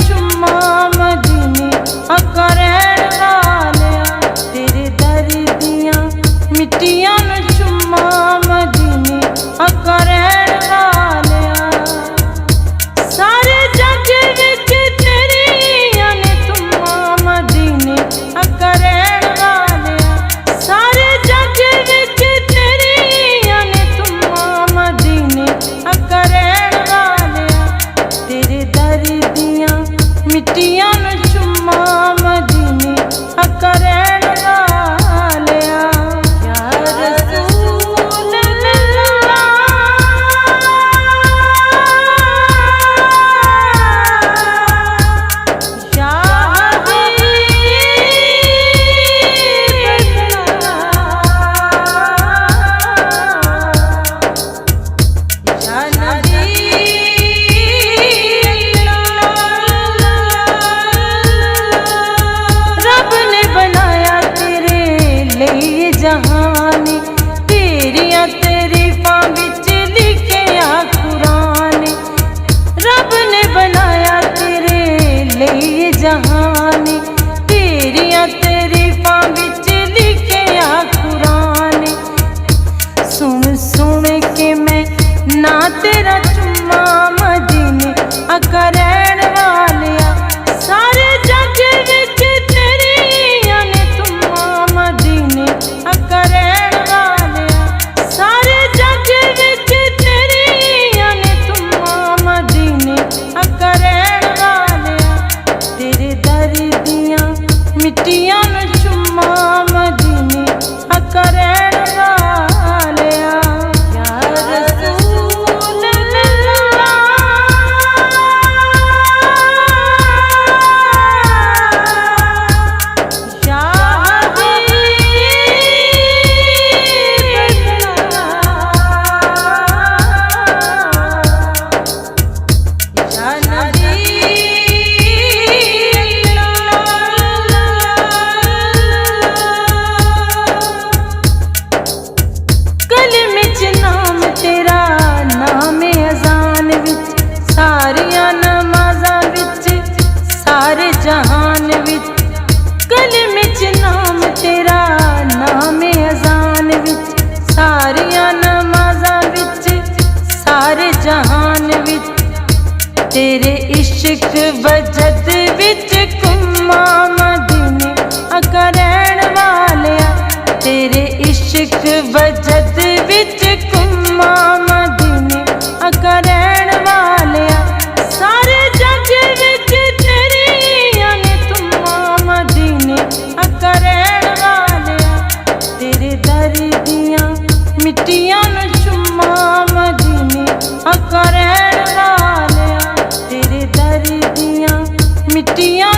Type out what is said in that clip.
चुम्मा मदीने आका रहण वालिया तेरे दर दियां मिट्टियां नूं चुम्मा मदीने आका रहण वालिया सारे जग विच तेरियां ने तुम्मा मदीने आका रहण वालिया सारे जग विच तेरियां ने तुम्मा मदीने आका रहण वालिया तेरे दर दियां मिट्टियां नूं चुम्मा मदीने आका रहण वालिया या रसूल अल्लाह या हबीब अल्लाह या नबी रब ने बनाया तेरे लिए जहान तेरियां तरीफां विच लिखिया कुरान रब ने बनाया तेरे लिए जहान तेरियां तरीफां विच लिखिया कुरान सुन सुन के मैं ना तेरा चुम्मा मदीने आका रहण वालिया सारे जग विच तेरियां ने तुम्मा मदीने आका रहण वालिया सारे जग विच तेरियां ने तुम्मा मदीने आका रहण वालिया तेरे दर दियां मिट्टियां नूं चुम्मा मदीने आका रहण वालिया या रसूल अल्लाह या हबीब अल्लाह या नबी कलमे च नाम तेरा नाम अजान विच सारियां नमाज़ां विच सारे जहान विच कलमे च नाम तेरा नाम अजान विच सारियां नमाज़ां विच सारे जहान विच तेरे इश्क वजद विच कुम्मा मदीने आका रहण वालिया तेरे इश्क वजद विच कुम्मा मदीने आका रहण वालिया सारे जग विच तेरियां ने तुम्मा मदीने आका रहण वालिया तेरे दर दियां मिट्टियां नूं चुम्मा मदीने आका रहण वालिया तेरे दर दियां मिट्टियां